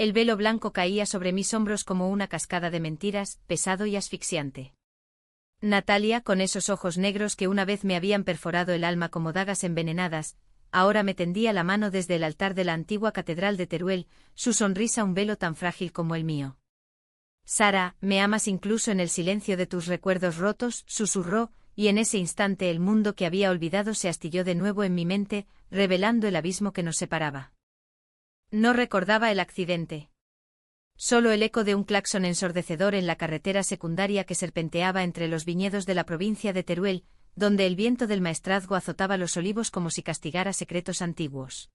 El velo blanco caía sobre mis hombros como una cascada de mentiras, pesado y asfixiante. Natalia, con esos ojos negros que una vez me habían perforado el alma como dagas envenenadas, ahora me tendía la mano desde el altar de la antigua catedral de Teruel, su sonrisa un velo tan frágil como el mío. Sara, me amas incluso en el silencio de tus recuerdos rotos, susurró, y en ese instante el mundo que había olvidado se astilló de nuevo en mi mente, revelando el abismo que nos separaba. No recordaba el accidente. Solo el eco de un claxon ensordecedor en la carretera secundaria que serpenteaba entre los viñedos de la provincia de Teruel, donde el viento del maestrazgo azotaba los olivos como si castigara secretos antiguos.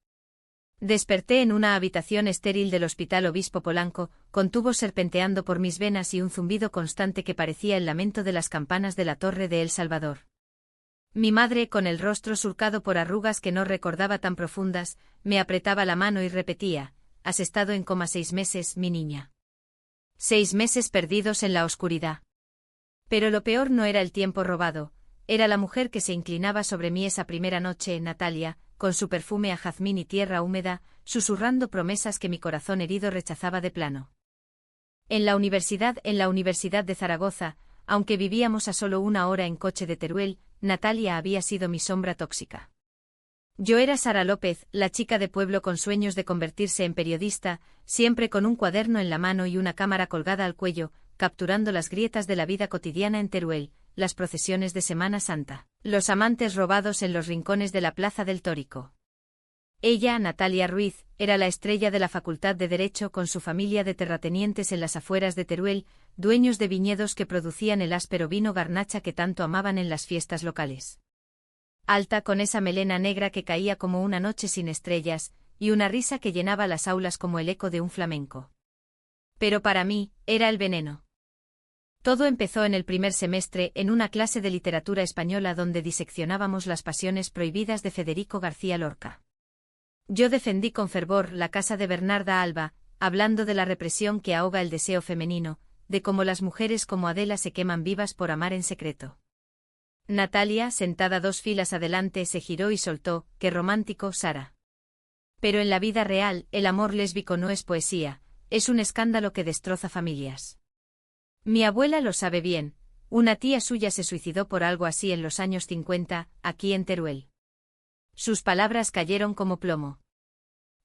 Desperté en una habitación estéril del Hospital Obispo Polanco, con tubos serpenteando por mis venas y un zumbido constante que parecía el lamento de las campanas de la Torre de El Salvador. Mi madre, con el rostro surcado por arrugas que no recordaba tan profundas, me apretaba la mano y repetía: «Has estado en coma 6 meses, mi niña». 6 meses perdidos en la oscuridad. Pero lo peor no era el tiempo robado, era la mujer que se inclinaba sobre mí esa primera noche, Natalia, con su perfume a jazmín y tierra húmeda, susurrando promesas que mi corazón herido rechazaba de plano. En la universidad de Zaragoza, aunque vivíamos a solo 1 hora en coche de Teruel, Natalia había sido mi sombra tóxica. Yo era Sara López, la chica de pueblo con sueños de convertirse en periodista, siempre con un cuaderno en la mano y una cámara colgada al cuello, capturando las grietas de la vida cotidiana en Teruel, las procesiones de Semana Santa, los amantes robados en los rincones de la Plaza del Tórico. Ella, Natalia Ruiz, era la estrella de la Facultad de Derecho con su familia de terratenientes en las afueras de Teruel, dueños de viñedos que producían el áspero vino garnacha que tanto amaban en las fiestas locales. Alta, con esa melena negra que caía como una noche sin estrellas, y una risa que llenaba las aulas como el eco de un flamenco. Pero para mí, era el veneno. Todo empezó en el primer semestre en una clase de literatura española donde diseccionábamos las pasiones prohibidas de Federico García Lorca. Yo defendí con fervor La casa de Bernarda Alba, hablando de la represión que ahoga el deseo femenino, de cómo las mujeres como Adela se queman vivas por amar en secreto. Natalia, sentada 2 filas adelante, se giró y soltó: «Qué romántico, Sara». Pero en la vida real, el amor lésbico no es poesía, es un escándalo que destroza familias. Mi abuela lo sabe bien, una tía suya se suicidó por algo así en los años 50, aquí en Teruel. Sus palabras cayeron como plomo.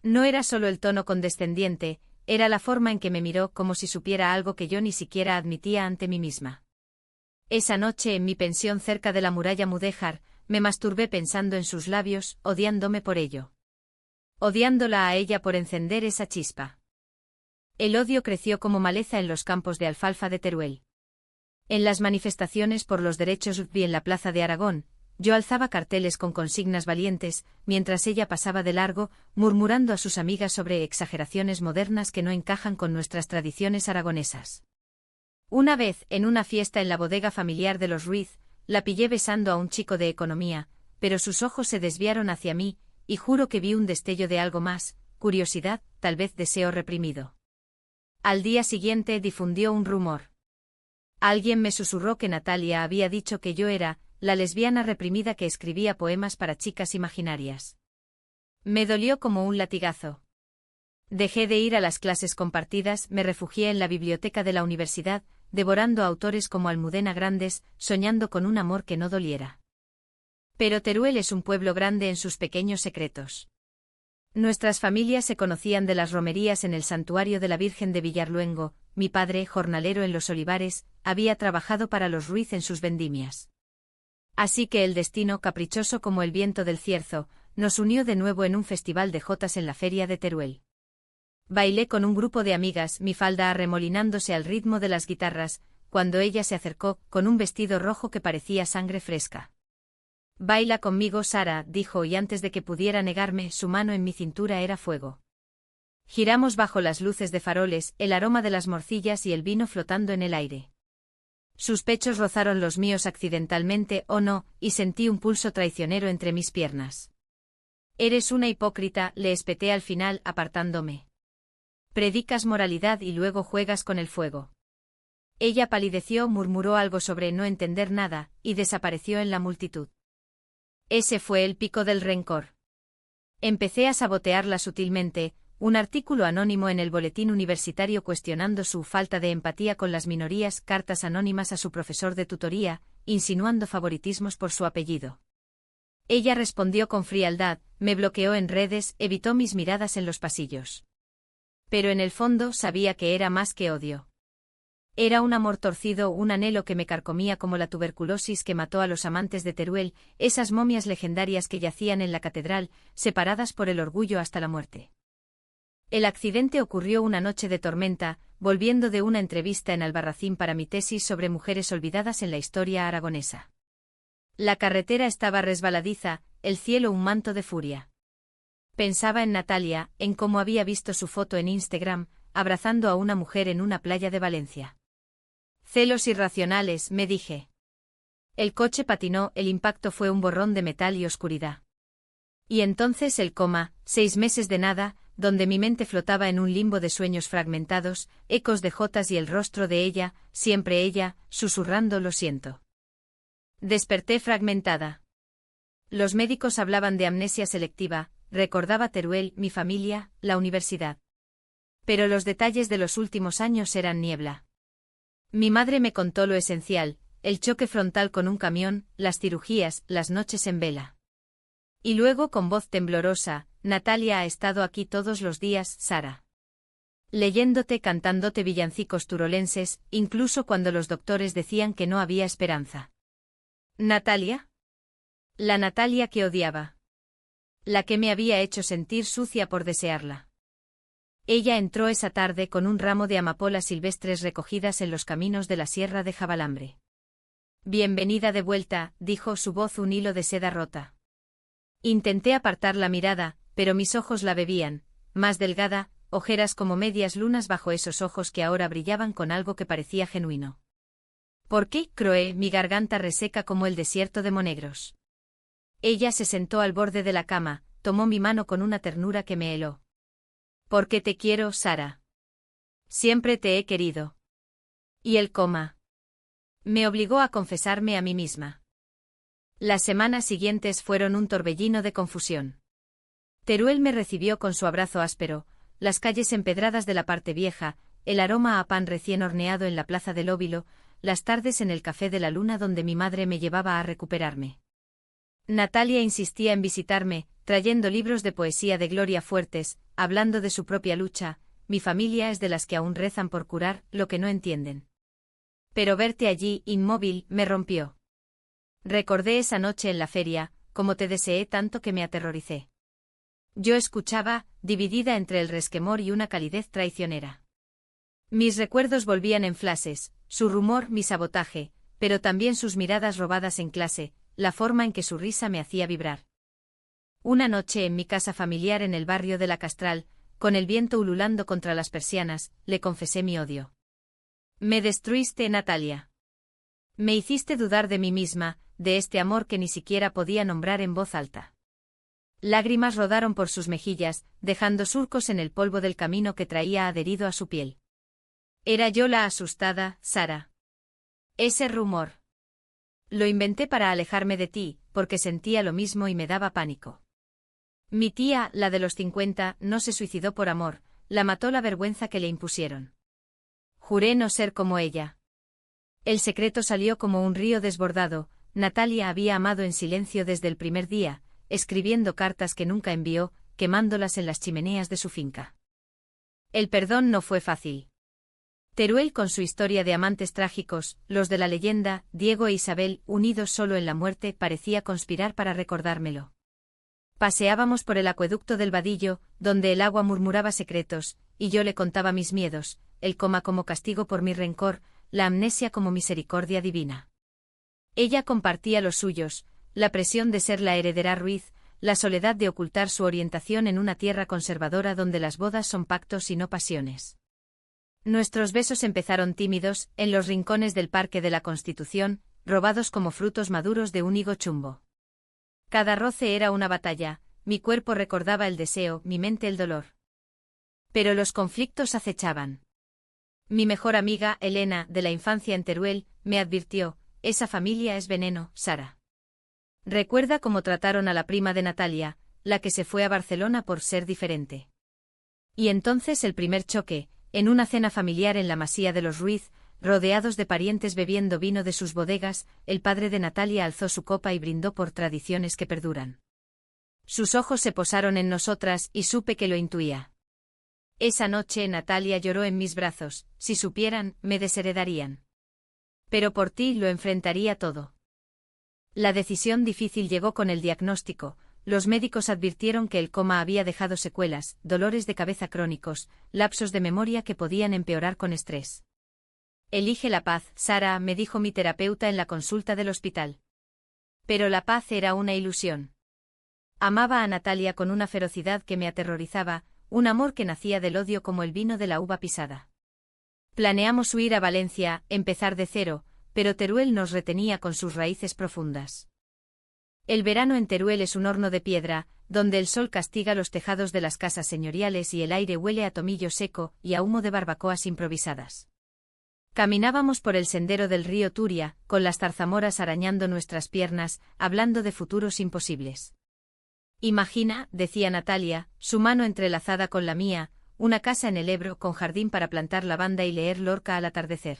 No era solo el tono condescendiente, era la forma en que me miró, como si supiera algo que yo ni siquiera admitía ante mí misma. Esa noche en mi pensión cerca de la muralla mudéjar, me masturbé pensando en sus labios, odiándome por ello. Odiándola a ella por encender esa chispa. El odio creció como maleza en los campos de alfalfa de Teruel. En las manifestaciones por los derechos y en la Plaza de Aragón, yo alzaba carteles con consignas valientes, mientras ella pasaba de largo, murmurando a sus amigas sobre exageraciones modernas que no encajan con nuestras tradiciones aragonesas. Una vez, en una fiesta en la bodega familiar de los Ruiz, la pillé besando a un chico de economía, pero sus ojos se desviaron hacia mí, y juro que vi un destello de algo más, curiosidad, tal vez deseo reprimido. Al día siguiente difundió un rumor. Alguien me susurró que Natalia había dicho que yo era la lesbiana reprimida que escribía poemas para chicas imaginarias. Me dolió como un latigazo. Dejé de ir a las clases compartidas, me refugié en la biblioteca de la universidad, devorando autores como Almudena Grandes, soñando con un amor que no doliera. Pero Teruel es un pueblo grande en sus pequeños secretos. Nuestras familias se conocían de las romerías en el santuario de la Virgen de Villarluengo. Mi padre, jornalero en los olivares, había trabajado para los Ruiz en sus vendimias. Así que el destino, caprichoso como el viento del cierzo, nos unió de nuevo en un festival de jotas en la feria de Teruel. Bailé con un grupo de amigas, mi falda arremolinándose al ritmo de las guitarras, cuando ella se acercó, con un vestido rojo que parecía sangre fresca. «Baila conmigo, Sara», dijo, y antes de que pudiera negarme, su mano en mi cintura era fuego. Giramos bajo las luces de faroles, el aroma de las morcillas y el vino flotando en el aire. Sus pechos rozaron los míos accidentalmente o no, y sentí un pulso traicionero entre mis piernas. «Eres una hipócrita», le espeté al final, apartándome. «Predicas moralidad y luego juegas con el fuego». Ella palideció, murmuró algo sobre no entender nada, y desapareció en la multitud. Ese fue el pico del rencor. Empecé a sabotearla sutilmente, un artículo anónimo en el boletín universitario cuestionando su falta de empatía con las minorías, cartas anónimas a su profesor de tutoría, insinuando favoritismos por su apellido. Ella respondió con frialdad, me bloqueó en redes, evitó mis miradas en los pasillos. Pero en el fondo sabía que era más que odio. Era un amor torcido, un anhelo que me carcomía como la tuberculosis que mató a los amantes de Teruel, esas momias legendarias que yacían en la catedral, separadas por el orgullo hasta la muerte. El accidente ocurrió una noche de tormenta, volviendo de una entrevista en Albarracín para mi tesis sobre mujeres olvidadas en la historia aragonesa. La carretera estaba resbaladiza, el cielo un manto de furia. Pensaba en Natalia, en cómo había visto su foto en Instagram, abrazando a una mujer en una playa de Valencia. Celos irracionales, me dije. El coche patinó, el impacto fue un borrón de metal y oscuridad. Y entonces el coma, 6 meses de nada, donde mi mente flotaba en un limbo de sueños fragmentados, ecos de jotas y el rostro de ella, siempre ella, susurrando lo siento. Desperté fragmentada. Los médicos hablaban de amnesia selectiva, recordaba Teruel, mi familia, la universidad. Pero los detalles de los últimos años eran niebla. Mi madre me contó lo esencial, el choque frontal con un camión, las cirugías, las noches en vela. Y luego con voz temblorosa, Natalia ha estado aquí todos los días, Sara. Leyéndote, cantándote villancicos turolenses, incluso cuando los doctores decían que no había esperanza. ¿Natalia? La Natalia que odiaba. La que me había hecho sentir sucia por desearla. Ella entró esa tarde con un ramo de amapolas silvestres recogidas en los caminos de la sierra de Jabalambre. Bienvenida de vuelta, dijo su voz un hilo de seda rota. Intenté apartar la mirada, pero mis ojos la bebían, más delgada, ojeras como medias lunas bajo esos ojos que ahora brillaban con algo que parecía genuino. ¿Por qué? Croé, mi garganta reseca como el desierto de Monegros. Ella se sentó al borde de la cama, tomó mi mano con una ternura que me heló. Porque te quiero, Sara. Siempre te he querido. Y el coma. Me obligó a confesarme a mí misma. Las semanas siguientes fueron un torbellino de confusión. Teruel me recibió con su abrazo áspero, las calles empedradas de la parte vieja, el aroma a pan recién horneado en la plaza del Óbilo, las tardes en el Café de la Luna donde mi madre me llevaba a recuperarme. Natalia insistía en visitarme, trayendo libros de poesía de Gloria Fuertes, hablando de su propia lucha, mi familia es de las que aún rezan por curar lo que no entienden. Pero verte allí, inmóvil, me rompió. Recordé esa noche en la feria, como te deseé tanto que me aterroricé. Yo escuchaba, dividida entre el resquemor y una calidez traicionera. Mis recuerdos volvían en flashes, su rumor, mi sabotaje, pero también sus miradas robadas en clase, la forma en que su risa me hacía vibrar. Una noche en mi casa familiar en el barrio de La Castral, con el viento ululando contra las persianas, le confesé mi odio. Me destruiste, Natalia. Me hiciste dudar de mí misma, de este amor que ni siquiera podía nombrar en voz alta. Lágrimas rodaron por sus mejillas, dejando surcos en el polvo del camino que traía adherido a su piel. Era yo la asustada, Sara. Ese rumor. Lo inventé para alejarme de ti, porque sentía lo mismo y me daba pánico. Mi tía, la de los 50, no se suicidó por amor, la mató la vergüenza que le impusieron. Juré no ser como ella. El secreto salió como un río desbordado, Natalia había amado en silencio desde el primer día, escribiendo cartas que nunca envió, quemándolas en las chimeneas de su finca. El perdón no fue fácil. Teruel con su historia de amantes trágicos, los de la leyenda, Diego e Isabel, unidos solo en la muerte, parecía conspirar para recordármelo. Paseábamos por el acueducto del Vadillo, donde el agua murmuraba secretos, y yo le contaba mis miedos, el coma como castigo por mi rencor, la amnesia como misericordia divina. Ella compartía los suyos, la presión de ser la heredera Ruiz, la soledad de ocultar su orientación en una tierra conservadora donde las bodas son pactos y no pasiones. Nuestros besos empezaron tímidos, en los rincones del Parque de la Constitución, robados como frutos maduros de un higo chumbo. Cada roce era una batalla, mi cuerpo recordaba el deseo, mi mente el dolor. Pero los conflictos acechaban. Mi mejor amiga, Elena, de la infancia en Teruel, me advirtió, esa familia es veneno, Sara. Recuerda cómo trataron a la prima de Natalia, la que se fue a Barcelona por ser diferente. Y entonces el primer choque, en una cena familiar en la masía de los Ruiz, rodeados de parientes bebiendo vino de sus bodegas, el padre de Natalia alzó su copa y brindó por tradiciones que perduran. Sus ojos se posaron en nosotras y supe que lo intuía. Esa noche Natalia lloró en mis brazos, si supieran, me desheredarían. Pero por ti lo enfrentaría todo. La decisión difícil llegó con el diagnóstico. Los médicos advirtieron que el coma había dejado secuelas, dolores de cabeza crónicos, lapsos de memoria que podían empeorar con estrés. Elige la paz, Sara, me dijo mi terapeuta en la consulta del hospital. Pero la paz era una ilusión. Amaba a Natalia con una ferocidad que me aterrorizaba, un amor que nacía del odio como el vino de la uva pisada. Planeamos huir a Valencia, empezar de cero, pero Teruel nos retenía con sus raíces profundas. El verano en Teruel es un horno de piedra, donde el sol castiga los tejados de las casas señoriales y el aire huele a tomillo seco y a humo de barbacoas improvisadas. Caminábamos por el sendero del río Turia, con las zarzamoras arañando nuestras piernas, hablando de futuros imposibles. Imagina, decía Natalia, su mano entrelazada con la mía, una casa en el Ebro con jardín para plantar lavanda y leer Lorca al atardecer.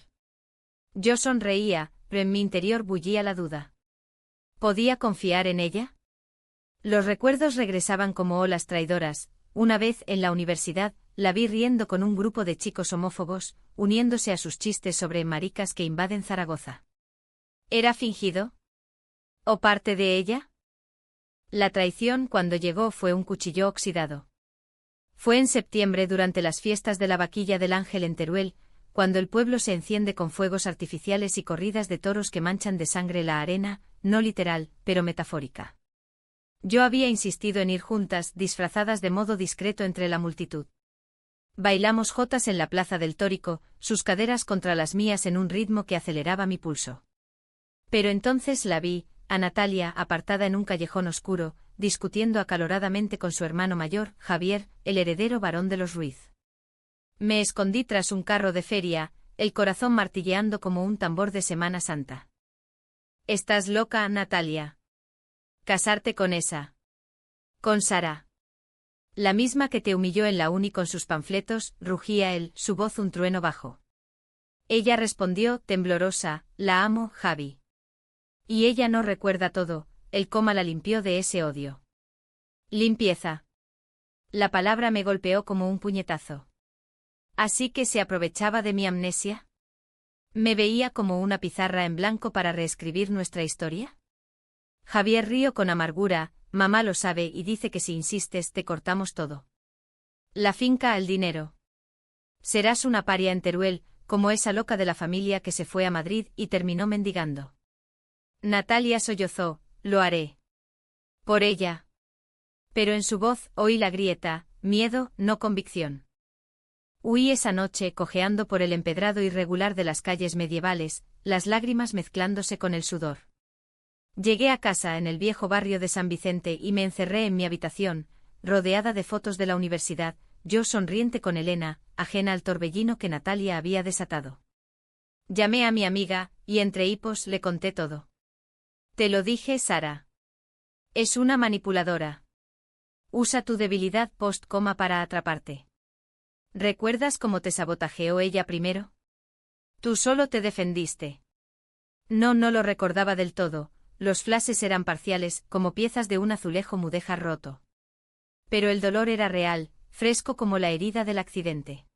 Yo sonreía, pero en mi interior bullía la duda. ¿Podía confiar en ella? Los recuerdos regresaban como olas traidoras. Una vez, en la universidad, la vi riendo con un grupo de chicos homófobos, uniéndose a sus chistes sobre maricas que invaden Zaragoza. ¿Era fingido? ¿O parte de ella? La traición cuando llegó fue un cuchillo oxidado. Fue en septiembre durante las fiestas de la Vaquilla del Ángel en Teruel, cuando el pueblo se enciende con fuegos artificiales y corridas de toros que manchan de sangre la arena, no literal, pero metafórica. Yo había insistido en ir juntas, disfrazadas de modo discreto entre la multitud. Bailamos jotas en la plaza del Tórico, sus caderas contra las mías en un ritmo que aceleraba mi pulso. Pero entonces la vi, a Natalia apartada en un callejón oscuro, discutiendo acaloradamente con su hermano mayor, Javier, el heredero varón de los Ruiz. Me escondí tras un carro de feria, el corazón martilleando como un tambor de Semana Santa. ¿Estás loca, Natalia? ¿Casarte con esa? ¿Con Sara? La misma que te humilló en la uni con sus panfletos, rugía él, su voz un trueno bajo. Ella respondió, temblorosa, la amo, Javi. Y ella no recuerda todo, el coma la limpió de ese odio. Limpieza. La palabra me golpeó como un puñetazo. ¿Así que se aprovechaba de mi amnesia? ¿Me veía como una pizarra en blanco para reescribir nuestra historia? Javier rió con amargura, mamá lo sabe y dice que si insistes te cortamos todo. La finca al dinero. Serás una paria en Teruel, como esa loca de la familia que se fue a Madrid y terminó mendigando. Natalia sollozó, lo haré. Por ella. Pero en su voz oí la grieta, miedo, no convicción. Huí esa noche cojeando por el empedrado irregular de las calles medievales, las lágrimas mezclándose con el sudor. Llegué a casa en el viejo barrio de San Vicente y me encerré en mi habitación, rodeada de fotos de la universidad, yo sonriente con Elena, ajena al torbellino que Natalia había desatado. Llamé a mi amiga, y entre hipos le conté todo. Te lo dije, Sara. Es una manipuladora. Usa tu debilidad post-coma para atraparte. ¿Recuerdas cómo te sabotajeó ella primero? Tú solo te defendiste. No lo recordaba del todo, los flashes eran parciales, como piezas de un azulejo mudéjar roto. Pero el dolor era real, fresco como la herida del accidente.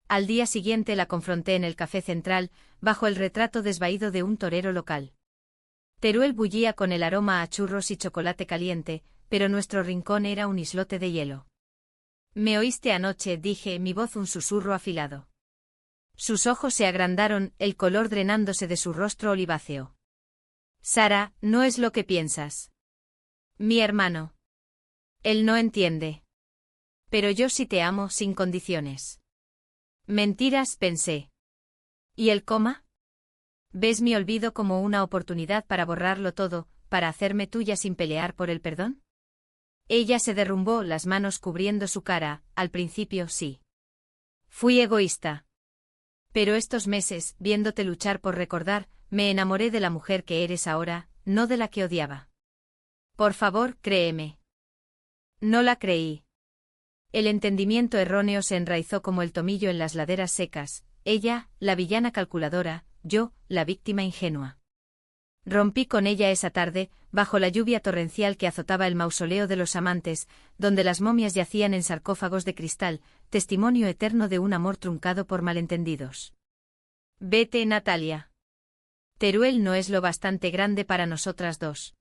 Al día siguiente la confronté en el café central, bajo el retrato desvaído de un torero local. Teruel bullía con el aroma a churros y chocolate caliente, pero nuestro rincón era un islote de hielo. «Me oíste anoche», dije, mi voz un susurro afilado. Sus ojos se agrandaron, el color drenándose de su rostro oliváceo. «Sara, no es lo que piensas. Mi hermano. Él no entiende. Pero yo sí te amo sin condiciones». Mentiras, pensé. ¿Y el coma? ¿Ves mi olvido como una oportunidad para borrarlo todo, para hacerme tuya sin pelear por el perdón? Ella se derrumbó, las manos cubriendo su cara, al principio sí. Fui egoísta. Pero estos meses, viéndote luchar por recordar, me enamoré de la mujer que eres ahora, no de la que odiaba. Por favor, créeme. No la creí. El entendimiento erróneo se enraizó como el tomillo en las laderas secas, ella, la villana calculadora, yo, la víctima ingenua. Rompí con ella esa tarde, bajo la lluvia torrencial que azotaba el mausoleo de los amantes, donde las momias yacían en sarcófagos de cristal, testimonio eterno de un amor truncado por malentendidos. Vete, Natalia. Teruel no es lo bastante grande para nosotras dos.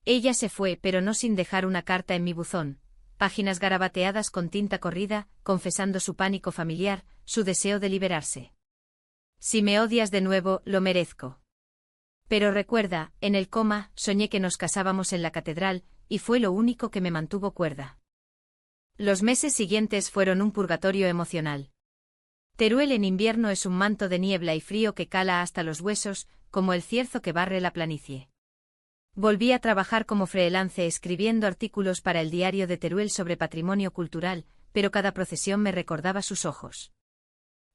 Ella se fue, pero no sin dejar una carta en mi buzón, páginas garabateadas con tinta corrida, confesando su pánico familiar, su deseo de liberarse. Si me odias de nuevo, lo merezco. Pero recuerda, en el coma, soñé que nos casábamos en la catedral, y fue lo único que me mantuvo cuerda. Los meses siguientes fueron un purgatorio emocional. Teruel en invierno es un manto de niebla y frío que cala hasta los huesos, como el cierzo que barre la planicie. Volví a trabajar como freelance escribiendo artículos para el diario de Teruel sobre patrimonio cultural, pero cada procesión me recordaba sus ojos.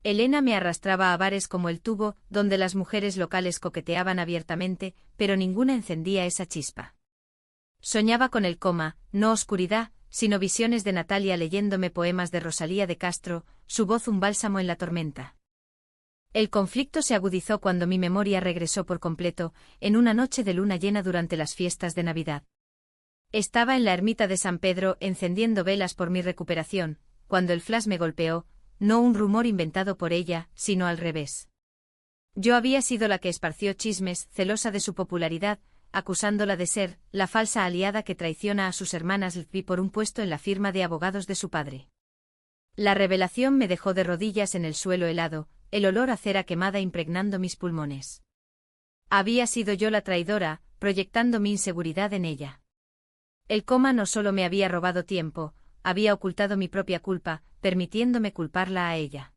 Elena me arrastraba a bares como el Tubo, donde las mujeres locales coqueteaban abiertamente, pero ninguna encendía esa chispa. Soñaba con el coma, no oscuridad, sino visiones de Natalia leyéndome poemas de Rosalía de Castro, su voz un bálsamo en la tormenta. El conflicto se agudizó cuando mi memoria regresó por completo, en una noche de luna llena durante las fiestas de Navidad. Estaba en la ermita de San Pedro encendiendo velas por mi recuperación, cuando el flash me golpeó, no un rumor inventado por ella, sino al revés. Yo había sido la que esparció chismes, celosa de su popularidad, acusándola de ser la falsa aliada que traiciona a sus hermanas Lvi por un puesto en la firma de abogados de su padre. La revelación me dejó de rodillas en el suelo helado, el olor a cera quemada impregnando mis pulmones. Había sido yo la traidora, proyectando mi inseguridad en ella. El coma no solo me había robado tiempo, había ocultado mi propia culpa, permitiéndome culparla a ella.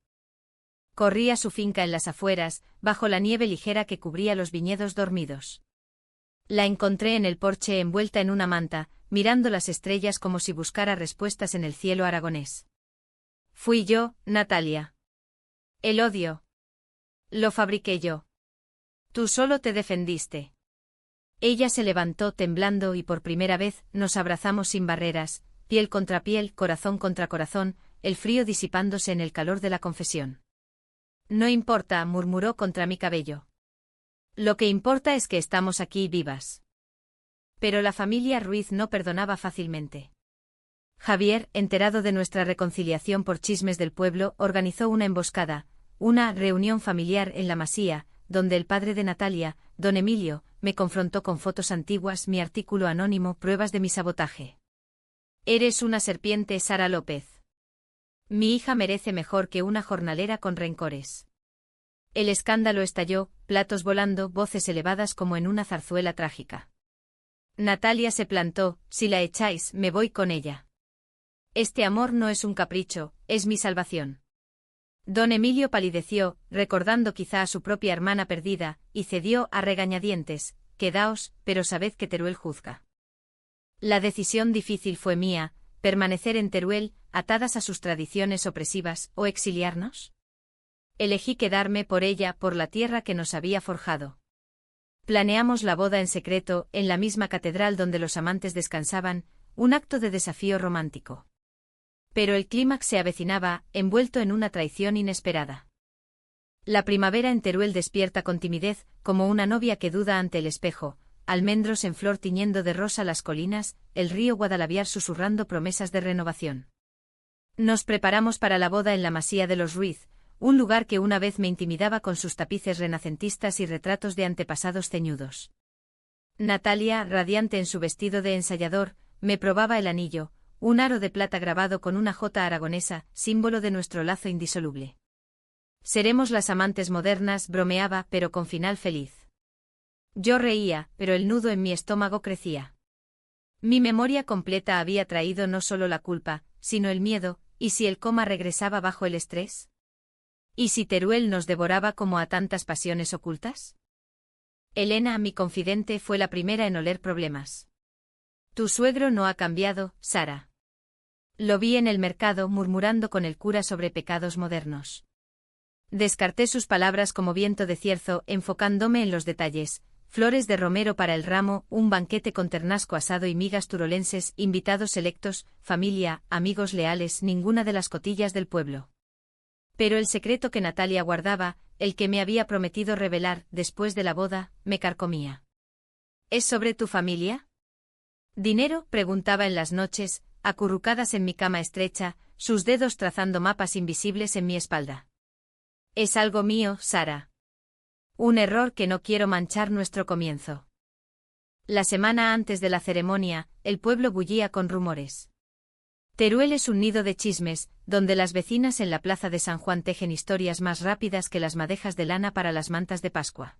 Corrí a su finca en las afueras, bajo la nieve ligera que cubría los viñedos dormidos. La encontré en el porche envuelta en una manta, mirando las estrellas como si buscara respuestas en el cielo aragonés. Fui yo, Natalia. El odio. Lo fabriqué yo. Tú solo te defendiste. Ella se levantó temblando y por primera vez nos abrazamos sin barreras, piel contra piel, corazón contra corazón, el frío disipándose en el calor de la confesión. No importa, murmuró contra mi cabello. Lo que importa es que estamos aquí vivas. Pero la familia Ruiz no perdonaba fácilmente. Javier, enterado de nuestra reconciliación por chismes del pueblo, organizó una emboscada, una reunión familiar en la masía, donde el padre de Natalia, don Emilio, me confrontó con fotos antiguas, mi artículo anónimo, pruebas de mi sabotaje. Eres una serpiente, Sara López. Mi hija merece mejor que una jornalera con rencores. El escándalo estalló, platos volando, voces elevadas como en una zarzuela trágica. Natalia se plantó, si la echáis, me voy con ella. Este amor no es un capricho, es mi salvación. Don Emilio palideció, recordando quizá a su propia hermana perdida, y cedió a regañadientes, quedaos, pero sabed que Teruel juzga. La decisión difícil fue mía, permanecer en Teruel, atadas a sus tradiciones opresivas, o exiliarnos. Elegí quedarme por ella, por la tierra que nos había forjado. Planeamos la boda en secreto, en la misma catedral donde los amantes descansaban, un acto de desafío romántico. Pero el clímax se avecinaba, envuelto en una traición inesperada. La primavera en Teruel despierta con timidez, como una novia que duda ante el espejo, almendros en flor tiñendo de rosa las colinas, el río Guadalaviar susurrando promesas de renovación. Nos preparamos para la boda en la masía de los Ruiz, un lugar que una vez me intimidaba con sus tapices renacentistas y retratos de antepasados ceñudos. Natalia, radiante en su vestido de ensayador, me probaba el anillo, un aro de plata grabado con una jota aragonesa, símbolo de nuestro lazo indisoluble. Seremos las amantes modernas, bromeaba, pero con final feliz. Yo reía, pero el nudo en mi estómago crecía. Mi memoria completa había traído no solo la culpa, sino el miedo, ¿y si el coma regresaba bajo el estrés? ¿Y si Teruel nos devoraba como a tantas pasiones ocultas? Elena, mi confidente, fue la primera en oler problemas. Tu suegro no ha cambiado, Sara. Lo vi en el mercado murmurando con el cura sobre pecados modernos. Descarté sus palabras como viento de cierzo, enfocándome en los detalles. flores de romero para el ramo, un banquete con ternasco asado y migas turolenses, invitados selectos, familia, amigos leales, ninguna de las cotillas del pueblo. Pero el secreto que Natalia guardaba, el que me había prometido revelar después de la boda, me carcomía. ¿Es sobre tu familia? ¿Dinero? Preguntaba en las noches, acurrucadas en mi cama estrecha, sus dedos trazando mapas invisibles en mi espalda. Es algo mío, Sara. Un error que no quiero manchar nuestro comienzo. La semana antes de la ceremonia, el pueblo bullía con rumores. Teruel es un nido de chismes, donde las vecinas en la plaza de San Juan tejen historias más rápidas que las madejas de lana para las mantas de Pascua.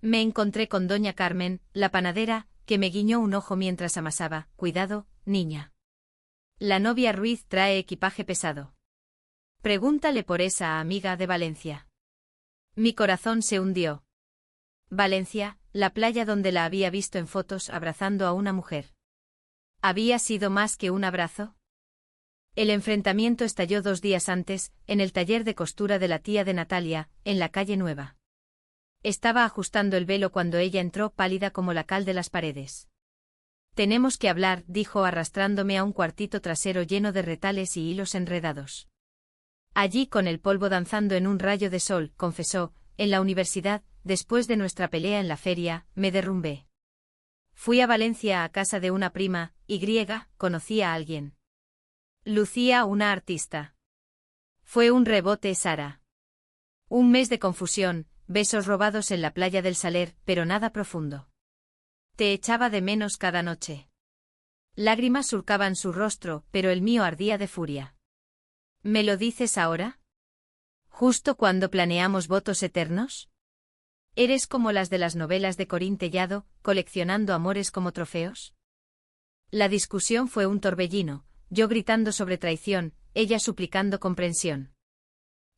Me encontré con doña Carmen, la panadera, que me guiñó un ojo mientras amasaba. Cuidado, niña. La novia Ruiz trae equipaje pesado. Pregúntale por esa amiga de Valencia. Mi corazón se hundió. Valencia, la playa donde la había visto en fotos abrazando a una mujer. ¿Había sido más que un abrazo? El enfrentamiento estalló 2 días antes, en el taller de costura de la tía de Natalia, en la calle Nueva. Estaba ajustando el velo cuando ella entró pálida como la cal de las paredes. Tenemos que hablar, dijo arrastrándome a un cuartito trasero lleno de retales y hilos enredados. Allí con el polvo danzando en un rayo de sol, confesó, en la universidad, después de nuestra pelea en la feria, me derrumbé. Fui a Valencia a casa de una prima, conocí a alguien. Lucía, una artista. Fue un rebote, Sara. Un mes de confusión, besos robados en la playa del Saler, pero nada profundo. Te echaba de menos cada noche. Lágrimas surcaban su rostro, pero el mío ardía de furia. ¿Me lo dices ahora? ¿Justo cuando planeamos votos eternos? ¿Eres como las de las novelas de Corín Tellado, coleccionando amores como trofeos? La discusión fue un torbellino, yo gritando sobre traición, ella suplicando comprensión.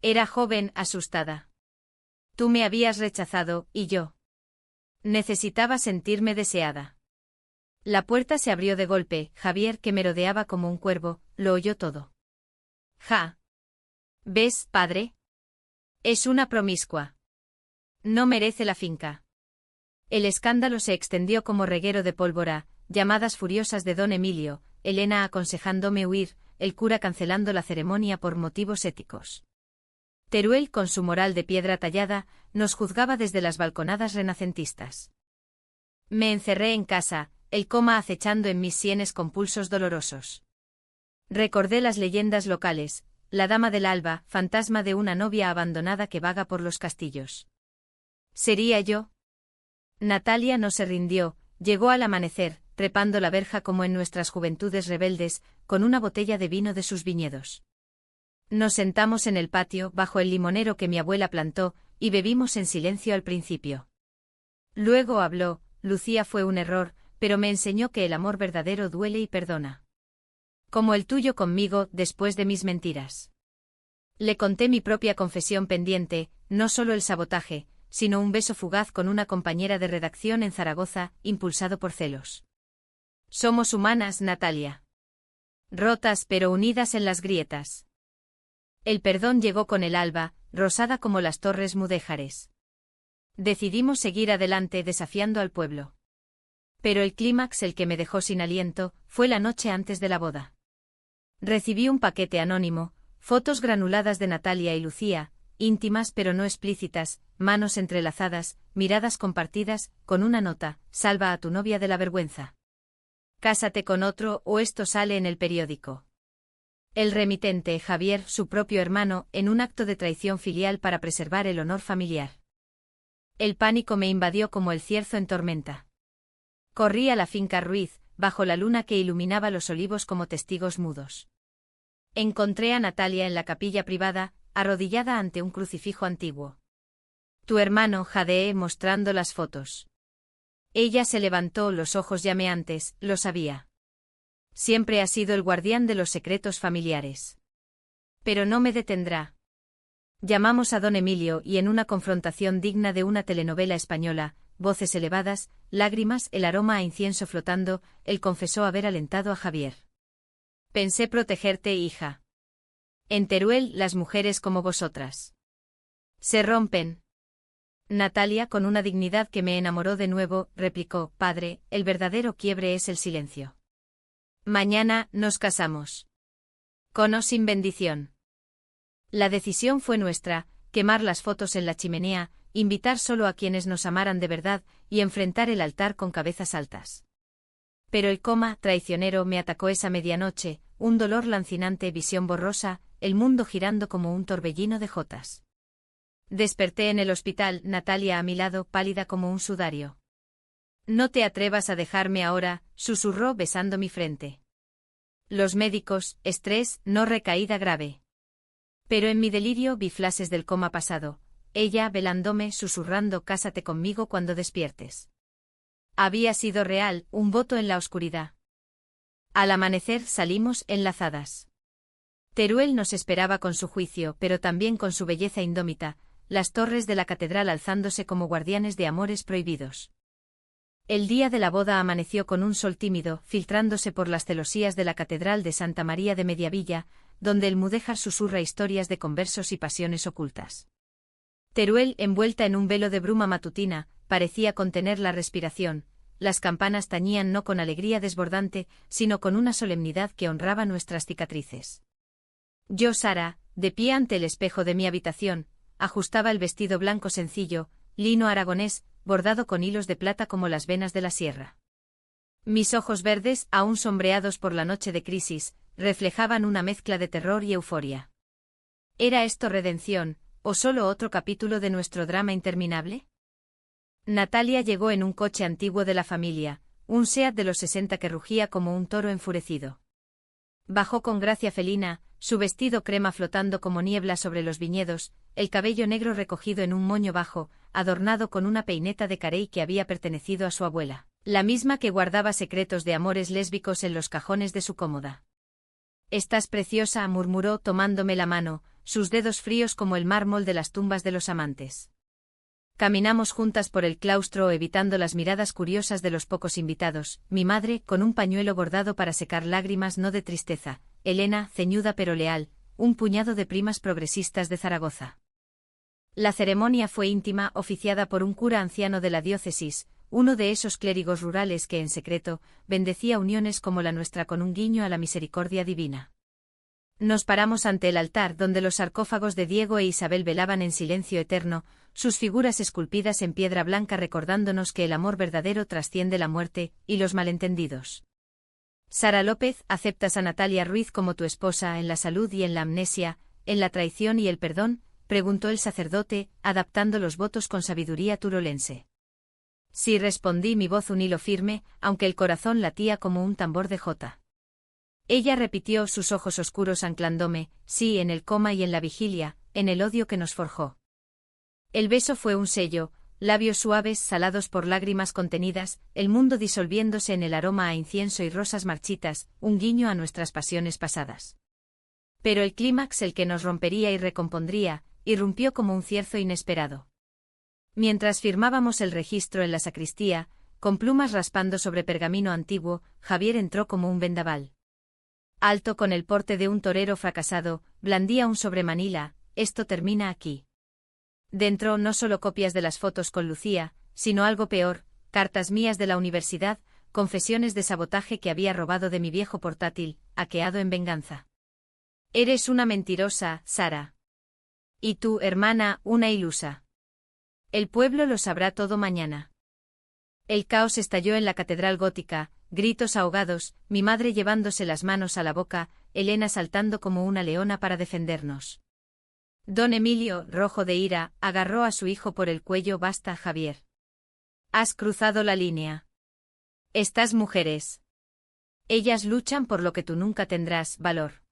Era joven, asustada. Tú me habías rechazado, y yo. Necesitaba sentirme deseada. La puerta se abrió de golpe, Javier, que merodeaba como un cuervo, lo oyó todo. Ja. ¿Ves, padre? Es una promiscua. No merece la finca. El escándalo se extendió como reguero de pólvora, llamadas furiosas de don Emilio, Elena aconsejándome huir, el cura cancelando la ceremonia por motivos éticos. Teruel, con su moral de piedra tallada, nos juzgaba desde las balconadas renacentistas. Me encerré en casa, el coma acechando en mis sienes con pulsos dolorosos. Recordé las leyendas locales, la dama del alba, fantasma de una novia abandonada que vaga por los castillos. ¿Sería yo? Natalia no se rindió, llegó al amanecer, trepando la verja como en nuestras juventudes rebeldes, con una botella de vino de sus viñedos. Nos sentamos en el patio, bajo el limonero que mi abuela plantó, y bebimos en silencio al principio. Luego habló, Lucía fue un error, pero me enseñó que el amor verdadero duele y perdona. Como el tuyo conmigo, después de mis mentiras. Le conté mi propia confesión pendiente, no solo el sabotaje, sino un beso fugaz con una compañera de redacción en Zaragoza, impulsado por celos. Somos humanas, Natalia. Rotas pero unidas en las grietas. El perdón llegó con el alba, rosada como las torres mudéjares. Decidimos seguir adelante desafiando al pueblo. Pero el clímax, el que me dejó sin aliento, fue la noche antes de la boda. Recibí un paquete anónimo, fotos granuladas de Natalia y Lucía, íntimas pero no explícitas, manos entrelazadas, miradas compartidas, con una nota: salva a tu novia de la vergüenza. Cásate con otro o esto sale en el periódico. El remitente, Javier, su propio hermano, en un acto de traición filial para preservar el honor familiar. El pánico me invadió como el cierzo en tormenta. Corrí a la finca Ruiz, bajo la luna que iluminaba los olivos como testigos mudos. Encontré a Natalia en la capilla privada, arrodillada ante un crucifijo antiguo. Tu hermano, jadeé mostrando las fotos. Ella se levantó, los ojos llameantes, lo sabía. Siempre ha sido el guardián de los secretos familiares. Pero no me detendrá. Llamamos a don Emilio y en una confrontación digna de una telenovela española, voces elevadas, lágrimas, el aroma a incienso flotando, él confesó haber alentado a Javier. Pensé protegerte, hija. En Teruel, las mujeres como vosotras se rompen. Natalia, con una dignidad que me enamoró de nuevo, replicó: Padre, el verdadero quiebre es el silencio. Mañana nos casamos. Con o sin bendición. La decisión fue nuestra: quemar las fotos en la chimenea, invitar solo a quienes nos amaran de verdad y enfrentar el altar con cabezas altas. Pero el coma traicionero me atacó esa medianoche, un dolor lancinante, visión borrosa, el mundo girando como un torbellino de jotas. Desperté en el hospital, Natalia a mi lado, pálida como un sudario. No te atrevas a dejarme ahora, susurró besando mi frente. Los médicos, estrés, no recaída grave. Pero en mi delirio vi flashes del coma pasado, ella velándome, susurrando: cásate conmigo cuando despiertes. Había sido real, un voto en la oscuridad. Al amanecer salimos enlazadas. Teruel nos esperaba con su juicio, pero también con su belleza indómita, las torres de la catedral alzándose como guardianes de amores prohibidos. El día de la boda amaneció con un sol tímido, filtrándose por las celosías de la catedral de Santa María de Mediavilla, donde el mudéjar susurra historias de conversos y pasiones ocultas. Teruel, envuelta en un velo de bruma matutina, parecía contener la respiración. Las campanas tañían no con alegría desbordante, sino con una solemnidad que honraba nuestras cicatrices. Yo, Sara, de pie ante el espejo de mi habitación, ajustaba el vestido blanco sencillo, lino aragonés, bordado con hilos de plata como las venas de la sierra. Mis ojos verdes, aún sombreados por la noche de crisis, reflejaban una mezcla de terror y euforia. ¿Era esto redención, o solo otro capítulo de nuestro drama interminable? Natalia llegó en un coche antiguo de la familia, un Seat de los 60 que rugía como un toro enfurecido. Bajó con gracia felina, su vestido crema flotando como niebla sobre los viñedos, el cabello negro recogido en un moño bajo, adornado con una peineta de carey que había pertenecido a su abuela, la misma que guardaba secretos de amores lésbicos en los cajones de su cómoda. «Estás preciosa», murmuró tomándome la mano, sus dedos fríos como el mármol de las tumbas de los amantes. Caminamos juntas por el claustro evitando las miradas curiosas de los pocos invitados, mi madre, con un pañuelo bordado para secar lágrimas no de tristeza, Elena, ceñuda pero leal, un puñado de primas progresistas de Zaragoza. La ceremonia fue íntima, oficiada por un cura anciano de la diócesis, uno de esos clérigos rurales que en secreto bendecía uniones como la nuestra con un guiño a la misericordia divina. Nos paramos ante el altar donde los sarcófagos de Diego e Isabel velaban en silencio eterno, sus figuras esculpidas en piedra blanca recordándonos que el amor verdadero trasciende la muerte y los malentendidos. Sara López, ¿aceptas a Natalia Ruiz como tu esposa en la salud y en la amnesia, en la traición y el perdón?, preguntó el sacerdote, adaptando los votos con sabiduría turolense. Sí, respondí, mi voz un hilo firme, aunque el corazón latía como un tambor de jota. Ella repitió, sus ojos oscuros anclándome: sí, en el coma y en la vigilia, en el odio que nos forjó. El beso fue un sello, labios suaves salados por lágrimas contenidas, el mundo disolviéndose en el aroma a incienso y rosas marchitas, un guiño a nuestras pasiones pasadas. Pero el clímax, el que nos rompería y recompondría, irrumpió como un cierzo inesperado. Mientras firmábamos el registro en la sacristía, con plumas raspando sobre pergamino antiguo, Javier entró como un vendaval. Alto, con el porte de un torero fracasado, blandía un sobremanila: esto termina aquí. Dentro no solo copias de las fotos con Lucía, sino algo peor, cartas mías de la universidad, confesiones de sabotaje que había robado de mi viejo portátil, hackeado en venganza. Eres una mentirosa, Sara. Y tú, hermana, una ilusa. El pueblo lo sabrá todo mañana. El caos estalló en la catedral gótica, gritos ahogados, mi madre llevándose las manos a la boca, Elena saltando como una leona para defendernos. Don Emilio, rojo de ira, agarró a su hijo por el cuello. Basta, Javier. Has cruzado la línea. Estas mujeres. Ellas luchan por lo que tú nunca tendrás, valor.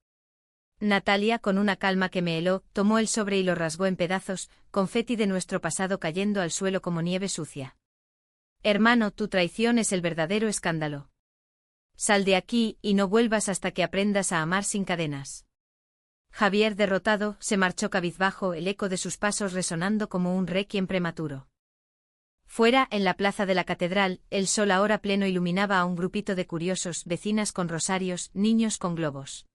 Natalia, con una calma que me heló, tomó el sobre y lo rasgó en pedazos, confeti de nuestro pasado cayendo al suelo como nieve sucia. Hermano, tu traición es el verdadero escándalo. Sal de aquí y no vuelvas hasta que aprendas a amar sin cadenas. Javier, derrotado, se marchó cabizbajo, el eco de sus pasos resonando como un requiem prematuro. Fuera, en la plaza de la catedral, el sol ahora pleno iluminaba a un grupito de curiosos, vecinas con rosarios, niños con globos.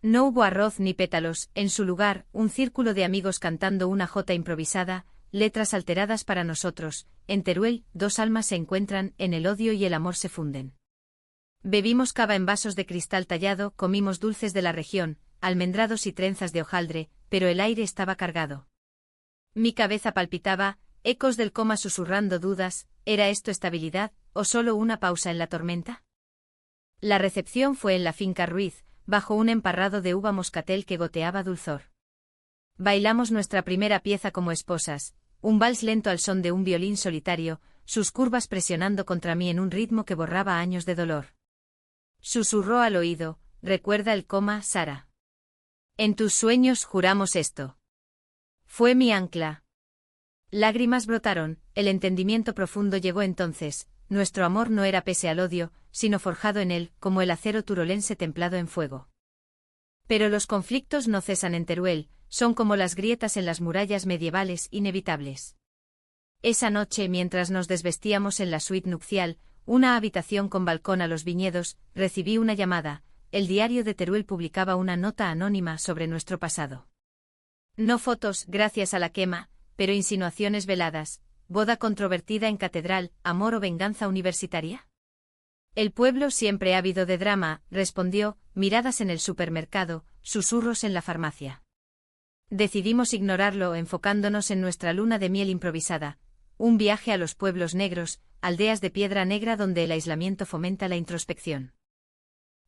No hubo arroz ni pétalos, en su lugar, un círculo de amigos cantando una jota improvisada, letras alteradas para nosotros, en Teruel, dos almas se encuentran, en el odio y el amor se funden. Bebimos cava en vasos de cristal tallado, comimos dulces de la región, almendrados y trenzas de hojaldre, pero el aire estaba cargado. Mi cabeza palpitaba, ecos del coma susurrando dudas, ¿era esto estabilidad, o solo una pausa en la tormenta? La recepción fue en la finca Ruiz, bajo un emparrado de uva moscatel que goteaba dulzor. Bailamos nuestra primera pieza como esposas, un vals lento al son de un violín solitario, sus curvas presionando contra mí en un ritmo que borraba años de dolor. Susurró al oído, recuerda el coma, Sara. En tus sueños juramos esto. Fue mi ancla. Lágrimas brotaron, el entendimiento profundo llegó entonces, nuestro amor no era pese al odio, sino forjado en él, como el acero turolense templado en fuego. Pero los conflictos no cesan en Teruel, son como las grietas en las murallas medievales inevitables. Esa noche, mientras nos desvestíamos en la suite nupcial, una habitación con balcón a los viñedos, recibí una llamada. El diario de Teruel publicaba una nota anónima sobre nuestro pasado. No fotos, gracias a la quema, pero insinuaciones veladas, boda controvertida en catedral, amor o venganza universitaria. El pueblo siempre ávido de drama, respondió, miradas en el supermercado, susurros en la farmacia. Decidimos ignorarlo enfocándonos en nuestra luna de miel improvisada, un viaje a los pueblos negros, aldeas de piedra negra donde el aislamiento fomenta la introspección.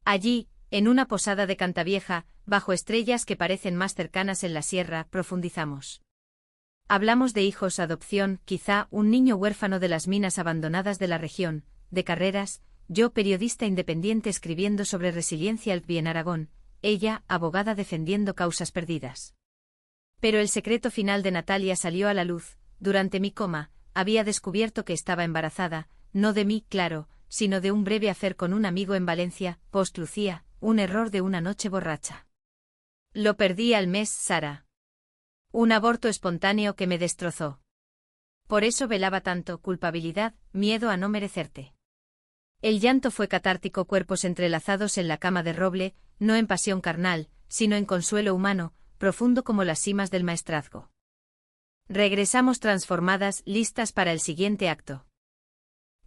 Allí, en una posada de Cantavieja, bajo estrellas que parecen más cercanas en la sierra, profundizamos. Hablamos de hijos, adopción, quizá un niño huérfano de las minas abandonadas de la región, de carreras, yo periodista independiente escribiendo sobre resiliencia en Aragón, ella, abogada defendiendo causas perdidas. Pero el secreto final de Natalia salió a la luz. Durante mi coma, había descubierto que estaba embarazada, no de mí, claro, sino de un breve affair con un amigo en Valencia, post-Lucía, un error de una noche borracha. Lo perdí al mes, Sara. Un aborto espontáneo que me destrozó. Por eso velaba tanto, culpabilidad, miedo a no merecerte. El llanto fue catártico, cuerpos entrelazados en la cama de roble, no en pasión carnal, sino en consuelo humano, profundo como las cimas del maestrazgo. Regresamos transformadas, listas para el siguiente acto.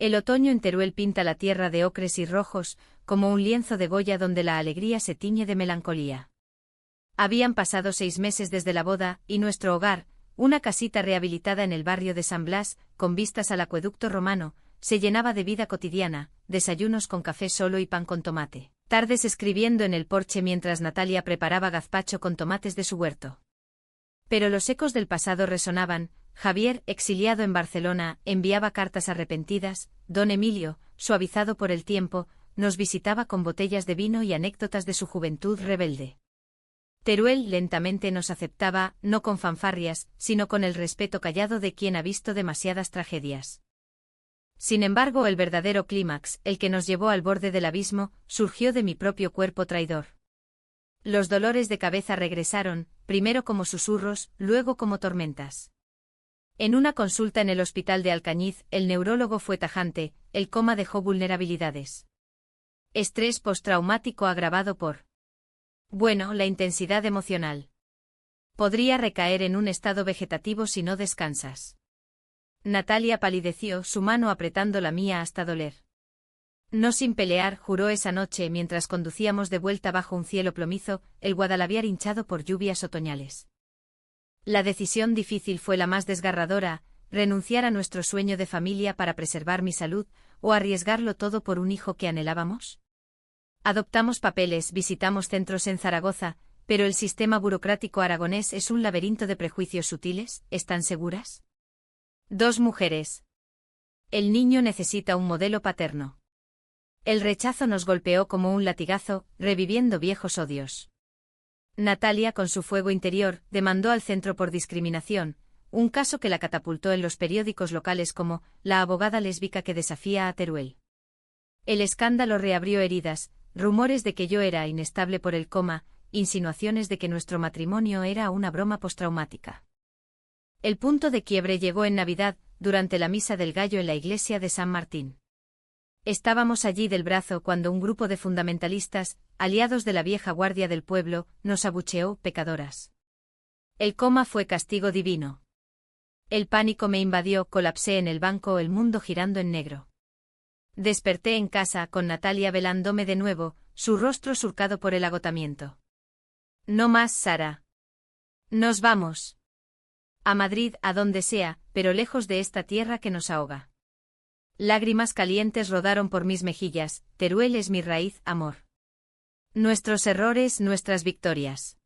El otoño en Teruel pinta la tierra de ocres y rojos, como un lienzo de Goya donde la alegría se tiñe de melancolía. Habían pasado 6 meses desde la boda, y nuestro hogar, una casita rehabilitada en el barrio de San Blas, con vistas al acueducto romano, se llenaba de vida cotidiana, desayunos con café solo y pan con tomate, tardes escribiendo en el porche mientras Natalia preparaba gazpacho con tomates de su huerto. Pero los ecos del pasado resonaban. Javier, exiliado en Barcelona, enviaba cartas arrepentidas, don Emilio, suavizado por el tiempo, nos visitaba con botellas de vino y anécdotas de su juventud rebelde. Teruel lentamente nos aceptaba, no con fanfarrias, sino con el respeto callado de quien ha visto demasiadas tragedias. Sin embargo, el verdadero clímax, el que nos llevó al borde del abismo, surgió de mi propio cuerpo traidor. Los dolores de cabeza regresaron, primero como susurros, luego como tormentas. En una consulta en el hospital de Alcañiz, el neurólogo fue tajante, el coma dejó vulnerabilidades. Estrés postraumático agravado por... la intensidad emocional. Podría recaer en un estado vegetativo si no descansas. Natalia palideció, su mano apretando la mía hasta doler. No sin pelear, juró esa noche mientras conducíamos de vuelta bajo un cielo plomizo, el Guadalaviar hinchado por lluvias otoñales. La decisión difícil fue la más desgarradora, renunciar a nuestro sueño de familia para preservar mi salud, o arriesgarlo todo por un hijo que anhelábamos. Adoptamos papeles, visitamos centros en Zaragoza, pero el sistema burocrático aragonés es un laberinto de prejuicios sutiles, ¿están seguras? 2 mujeres. El niño necesita un modelo paterno. El rechazo nos golpeó como un latigazo, reviviendo viejos odios. Natalia, con su fuego interior, demandó al centro por discriminación, un caso que la catapultó en los periódicos locales como la abogada lésbica que desafía a Teruel. El escándalo reabrió heridas, rumores de que yo era inestable por el coma, insinuaciones de que nuestro matrimonio era una broma postraumática. El punto de quiebre llegó en Navidad, durante la misa del gallo en la iglesia de San Martín. Estábamos allí del brazo cuando un grupo de fundamentalistas, aliados de la vieja guardia del pueblo, nos abucheó, pecadoras. El coma fue castigo divino. El pánico me invadió, colapsé en el banco, el mundo girando en negro. Desperté en casa, con Natalia velándome de nuevo, su rostro surcado por el agotamiento. No más, Sara. Nos vamos. A Madrid, a donde sea, pero lejos de esta tierra que nos ahoga. Lágrimas calientes rodaron por mis mejillas. Teruel es mi raíz, amor. Nuestros errores, nuestras victorias.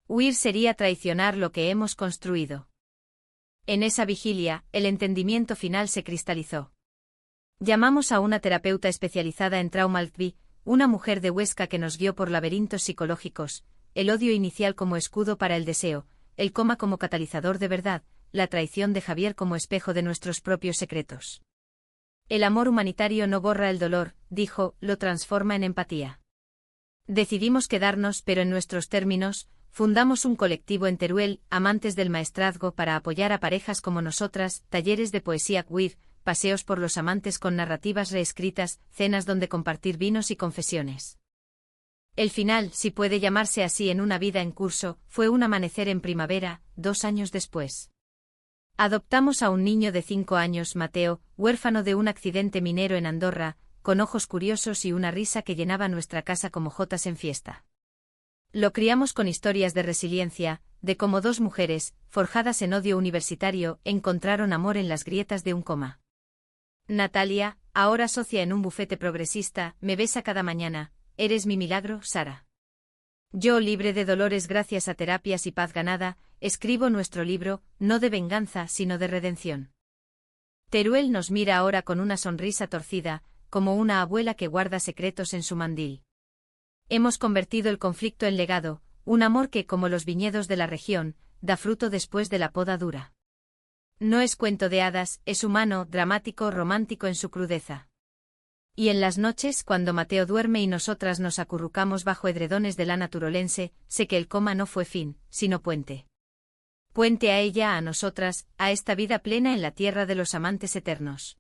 Huir sería traicionar lo que hemos construido. En esa vigilia, el entendimiento final se cristalizó. Llamamos a una terapeuta especializada en traumaltvi, una mujer de Huesca que nos guió por laberintos psicológicos, el odio inicial como escudo para el deseo, el coma como catalizador de verdad, la traición de Javier como espejo de nuestros propios secretos. El amor humanitario no borra el dolor, dijo, lo transforma en empatía. Decidimos quedarnos, pero en nuestros términos. Fundamos un colectivo en Teruel, amantes del maestrazgo, para apoyar a parejas como nosotras, talleres de poesía queer, paseos por los amantes con narrativas reescritas, cenas donde compartir vinos y confesiones. El final, si puede llamarse así en una vida en curso, fue un amanecer en primavera, 2 años después. Adoptamos a un niño de 5 años, Mateo, huérfano de un accidente minero en Andorra, con ojos curiosos y una risa que llenaba nuestra casa como jotas en fiesta. Lo criamos con historias de resiliencia, de cómo 2 mujeres, forjadas en odio universitario, encontraron amor en las grietas de un coma. Natalia, ahora socia en un bufete progresista, me besa cada mañana. Eres mi milagro, Sara. Yo, libre de dolores gracias a terapias y paz ganada, escribo nuestro libro, no de venganza, sino de redención. Teruel nos mira ahora con una sonrisa torcida, como una abuela que guarda secretos en su mandil. Hemos convertido el conflicto en legado, un amor que, como los viñedos de la región, da fruto después de la poda dura. No es cuento de hadas, es humano, dramático, romántico en su crudeza. Y en las noches, cuando Mateo duerme y nosotras nos acurrucamos bajo edredones de lana turolense, sé que el coma no fue fin, sino puente. Puente a ella, a nosotras, a esta vida plena en la tierra de los amantes eternos.